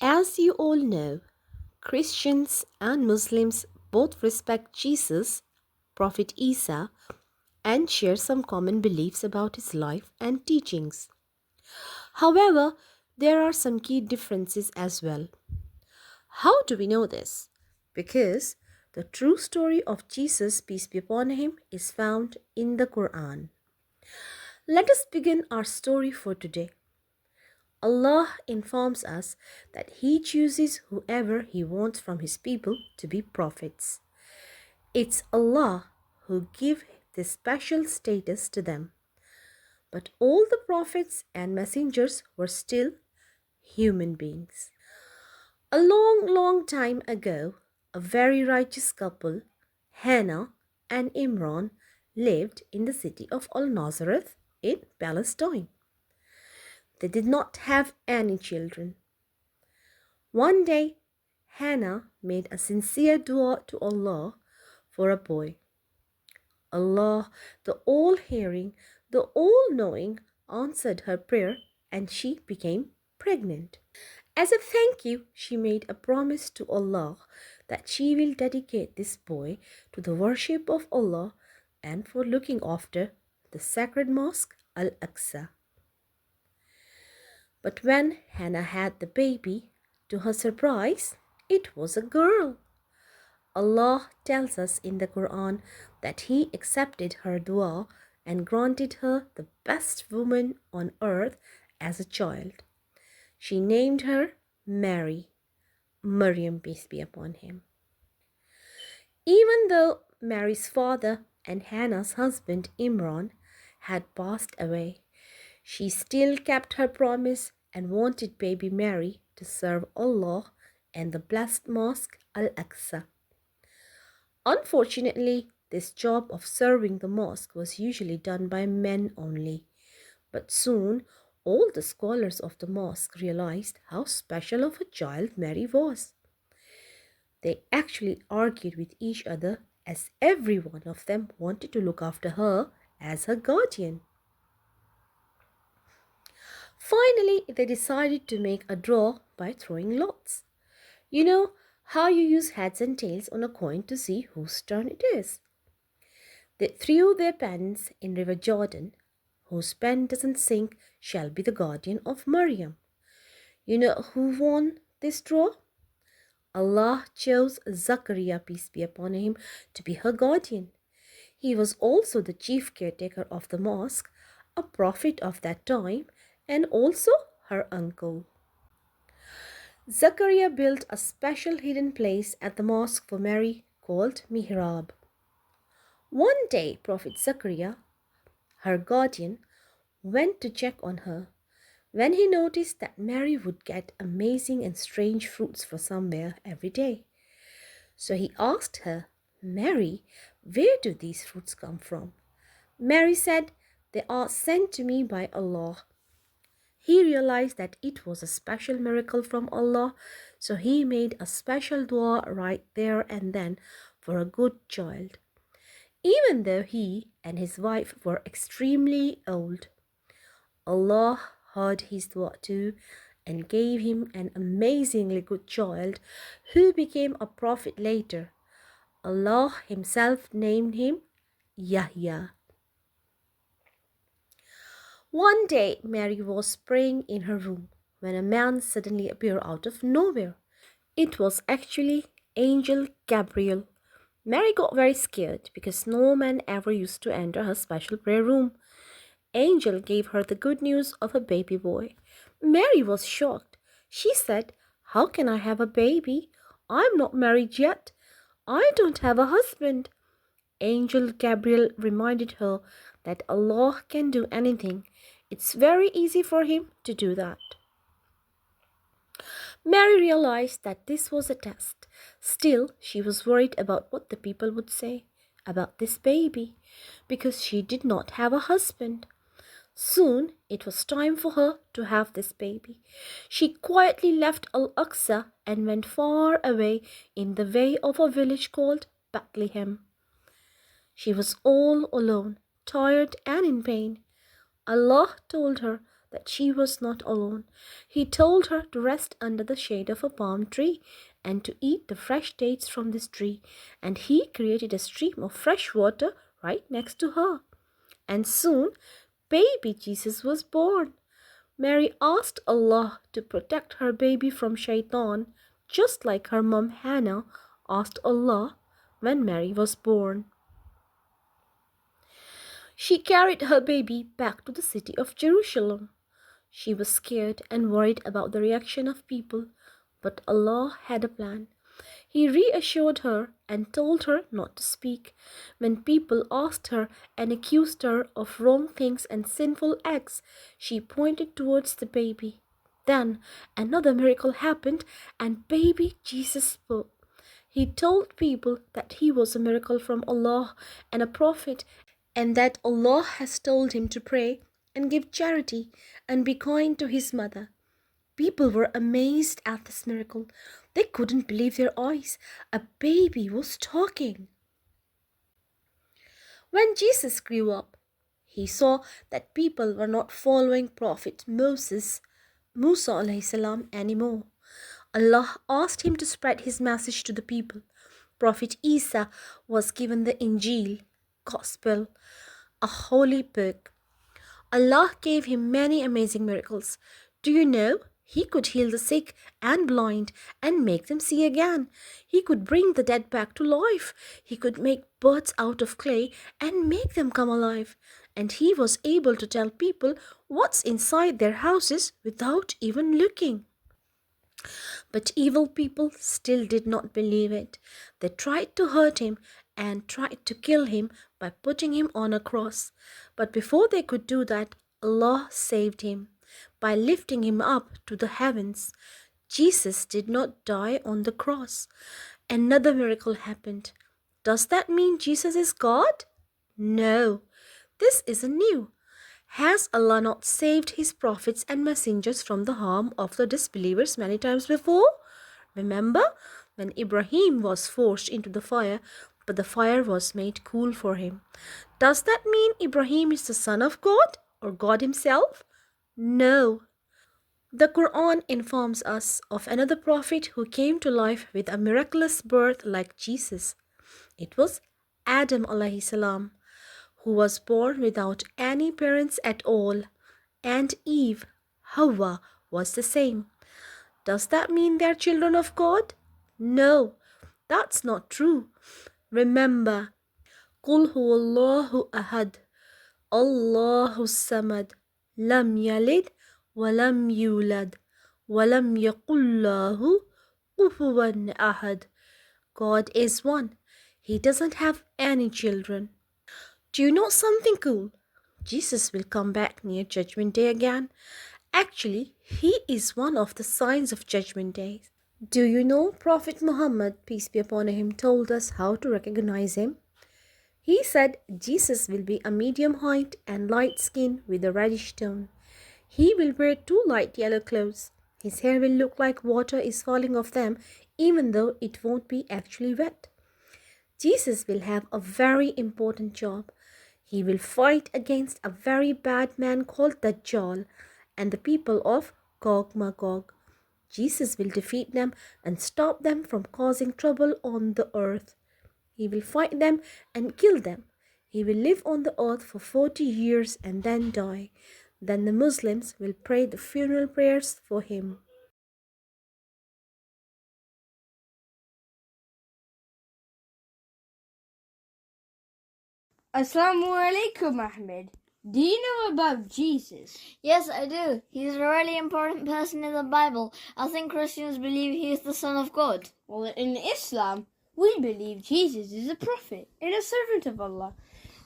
As you all know, Christians and Muslims both respect Jesus, Prophet Isa, and share some common beliefs about his life and teachings. However, there are some key differences as well. How do we know this? Because the true story of Jesus, peace be upon him, is found in the Quran. Let us begin our story for today. Allah informs us that He chooses whoever He wants from His people to be prophets. It's Allah who gives this special status to them. But all the prophets and messengers were still human beings. A long, long time ago, a very righteous couple, Hannah and Imran, lived in the city of Al Nazareth in Palestine. They did not have any children. One day, Hannah made a sincere dua to Allah for a boy. Allah, the all-hearing, the all-knowing, answered her prayer and she became pregnant. As a thank you, she made a promise to Allah that she will dedicate this boy to the worship of Allah and for looking after the sacred mosque Al-Aqsa. But when Hannah had the baby, to her surprise, it was a girl. Allah tells us in the Quran that He accepted her dua and granted her the best woman on earth as a child. She named her Mary, Maryam, peace be upon him. Even though Mary's father and Hannah's husband Imran had passed away, she still kept her promise and wanted baby Mary to serve Allah and the blessed mosque Al-Aqsa. Unfortunately, this job of serving the mosque was usually done by men only. But soon, all the scholars of the mosque realized how special of a child Mary was. They actually argued with each other as every one of them wanted to look after her as her guardian. Finally, they decided to make a draw by throwing lots. You know how you use heads and tails on a coin to see whose turn it is. They threw their pens in River Jordan. Whose pen doesn't sink shall be the guardian of Maryam. You know who won this draw? Allah chose Zakaria, peace be upon him, to be her guardian. He was also the chief caretaker of the mosque, a prophet of that time, and also her uncle. Zakaria built a special hidden place at the mosque for Mary called Mihrab. One day, Prophet Zakaria, her guardian, went to check on her when he noticed that Mary would get amazing and strange fruits from somewhere every day. So he asked her, "Mary, where do these fruits come from?" Mary said, "They are sent to me by Allah." He realized that it was a special miracle from Allah, so he made a special dua right there and then for a good child, even though he and his wife were extremely old. Allah heard his dua too and gave him an amazingly good child who became a prophet later. Allah Himself named him Yahya. One day, Mary was praying in her room when a man suddenly appeared out of nowhere. It was actually Angel Gabriel. Mary got very scared because no man ever used to enter her special prayer room. Angel gave her the good news of a baby boy. Mary was shocked. She said, "How can I have a baby? I'm not married yet. I don't have a husband." Angel Gabriel reminded her that Allah can do anything. It's very easy for Him to do that. Mary realized that this was a test. Still, she was worried about what the people would say about this baby because she did not have a husband. Soon it was time for her to have this baby. She quietly left Al-Aqsa and went far away in the way of a village called Bethlehem. She was all alone, tired and in pain. Allah told her that she was not alone. He told her to rest under the shade of a palm tree and to eat the fresh dates from this tree, and he created a stream of fresh water right next to her. And soon, baby Jesus was born. Mary asked Allah to protect her baby from Shaitan, just like her mom Hannah asked Allah when Mary was born. She carried her baby back to the city of Jerusalem. She was scared and worried about the reaction of people, but Allah had a plan. He reassured her and told her not to speak. When people asked her and accused her of wrong things and sinful acts, she pointed towards the baby. Then another miracle happened and baby Jesus spoke. He told people that he was a miracle from Allah and a prophet, and that Allah has told him to pray and give charity and be kind to his mother. People were amazed at this miracle. They couldn't believe their eyes. A baby was talking. When Jesus grew up, he saw that people were not following Prophet Musa alayhi salam anymore. Allah asked him to spread his message to the people. Prophet Isa was given the Injil, Gospel, a holy book. Allah gave him many amazing miracles. Do you know? He could heal the sick and blind and make them see again. He could bring the dead back to life. He could make birds out of clay and make them come alive. And he was able to tell people what's inside their houses without even looking. But evil people still did not believe it. They tried to hurt him and tried to kill him by putting him on a cross. But before they could do that, Allah saved him by lifting him up to the heavens. Jesus did not die on the cross. Another miracle happened. Does that mean Jesus is God? No, this isn't new. Has Allah not saved his prophets and messengers from the harm of the disbelievers many times before? Remember when Ibrahim was forced into the fire, but the fire was made cool for him. Does that mean Ibrahim is the son of God or God himself? No. The Quran informs us of another prophet who came to life with a miraculous birth like Jesus. It was Adam alayhi salam, who was born without any parents at all, and Eve, Hawa, was the same. Does that mean they're children of God? No, that's not true. Remember, قُلْ هُوَ اللَّهُ أَحَدٌ اللَّهُ الصَّمَدُ لَمْ يَلِدْ وَلَمْ يُولَدْ وَلَمْ يَكُنْ لَهُ كُفُوًا أَحَدٌ. God is one. He doesn't have any children. Do you know something cool? Jesus will come back near Judgment Day again. Actually, he is one of the signs of Judgment Day. Do you know Prophet Muhammad, peace be upon him, told us how to recognize him? He said Jesus will be a medium height and light skin with a reddish tone. He will wear 2 light yellow clothes. His hair will look like water is falling off them, even though it won't be actually wet. Jesus will have a very important job. He will fight against a very bad man called Dajjal and the people of Gog Magog. Jesus will defeat them and stop them from causing trouble on the earth. He will fight them and kill them. He will live on the earth for 40 years and then die. Then the Muslims will pray the funeral prayers for him. Assalamu alaikum, Ahmed. Do you know about Jesus? Yes, I do. He's a really important person in the Bible. I think Christians believe he is the Son of God. Well, in Islam, we believe Jesus is a prophet and a servant of Allah.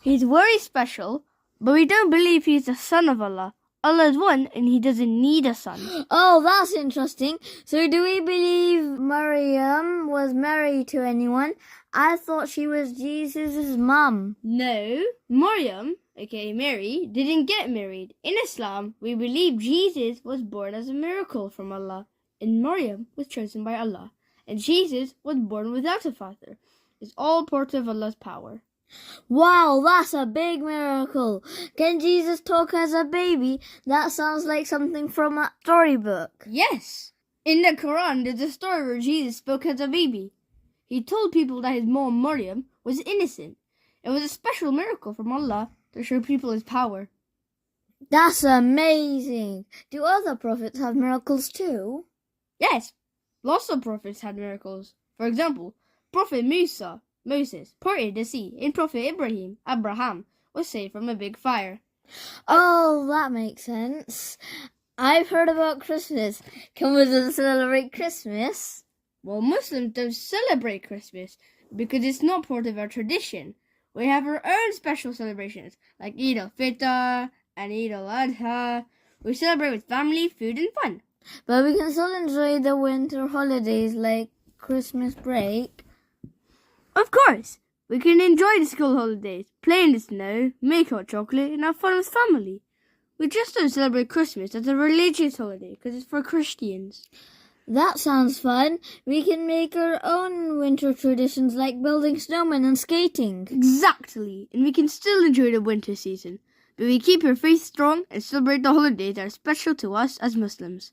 He's very special, but we don't believe he's the son of Allah. Allah is one and he doesn't need a son. Oh, that's interesting. So do we believe Maryam was married to anyone? I thought she was Jesus' mum. No, Maryam, aka Mary, didn't get married. In Islam, we believe Jesus was born as a miracle from Allah, and Maryam was chosen by Allah, and Jesus was born without a father. It's all part of Allah's power. Wow, that's a big miracle. Can Jesus talk as a baby? That sounds like something from a storybook. Yes. In the Quran, there's a story where Jesus spoke as a baby. He told people that his mom, Maryam, was innocent. It was a special miracle from Allah to show people his power. That's amazing. Do other prophets have miracles too? Yes, lots of prophets had miracles. For example, Prophet Moses, parted the sea, and Prophet Abraham, was saved from a big fire. Oh, that makes sense. I've heard about Christmas. Can Muslims celebrate Christmas? Well, Muslims don't celebrate Christmas because it's not part of our tradition. We have our own special celebrations like Eid al-Fitr and Eid al-Adha. We celebrate with family, food and fun. But we can still enjoy the winter holidays like Christmas break. Of course, we can enjoy the school holidays, play in the snow, make hot chocolate and have fun with family. We just don't celebrate Christmas as a religious holiday because it's for Christians. That sounds fun. We can make our own winter traditions like building snowmen and skating. Exactly, and we can still enjoy the winter season. But we keep our faith strong and celebrate the holidays that are special to us as Muslims.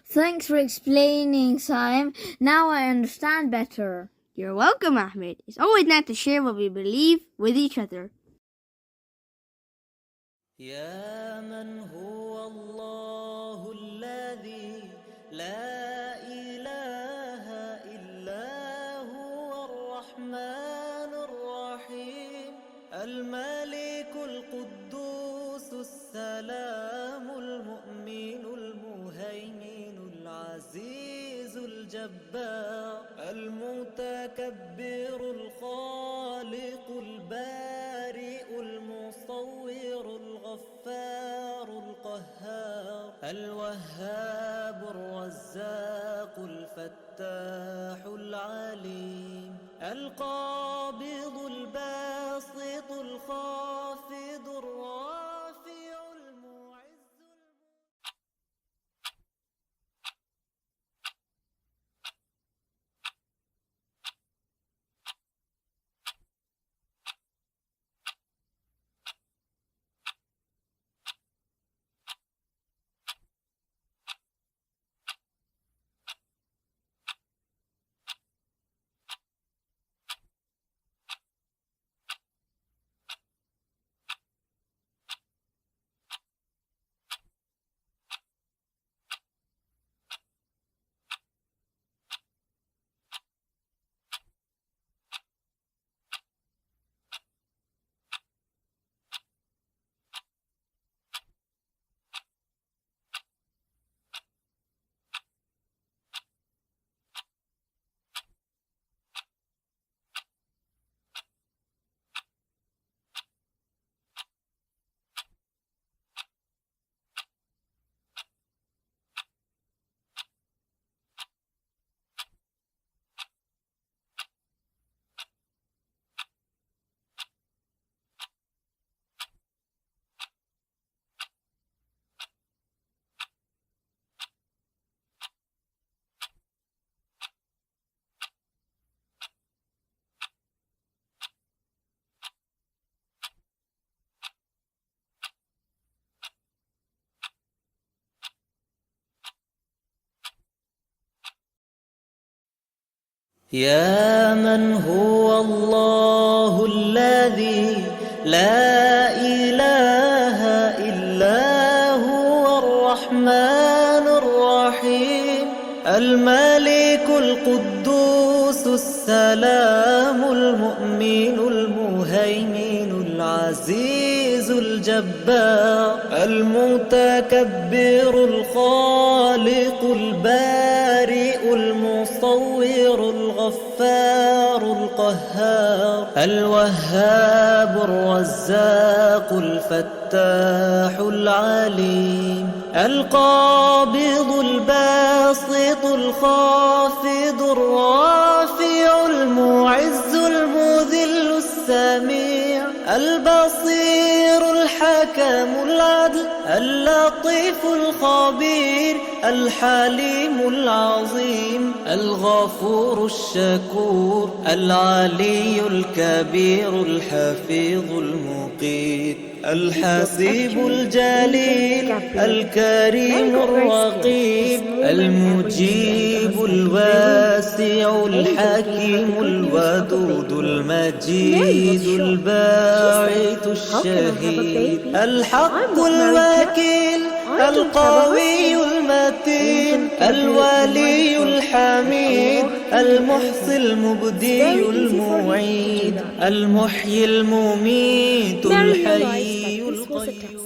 Thanks for explaining, Saim. Now I understand better. You're welcome, Ahmed. It's always nice to share what we believe with each other. يا من هو الله الذي لا إله إلا هو الرحمن الرحيم الملك القدوس السلام المؤمن المهيمن العزيز الجبار المتكبر الخالق البارئ المصور الغفار القهار الوهاب الرزاق الفتاح العليم القابض الباسط الخافض الرافع المعز يا من هو الله الذي لا إله إلا هو الرحمن الرحيم الملك القدوس السلام المؤمن المهيمن العزيز الجبار المتكبر الخالق البارئ المصور الغفار القهار الوهاب الرزاق الفتاح العليم القابض الباسط الخافض الرافع المعز المذل السميع البصير الحكم العدل اللطيف الخبير الحليم العظيم الغفور الشكور العلي الكبير الحفيظ المقيت الحسيب الجليل الكريم الرقيب المجيب الواسع الحكيم الودود المجيد الباعث الشهيد الحق الوكيل القوي المتين الولي الحميد المحصي المبدي المعيد المحيي المميت الحي القيوم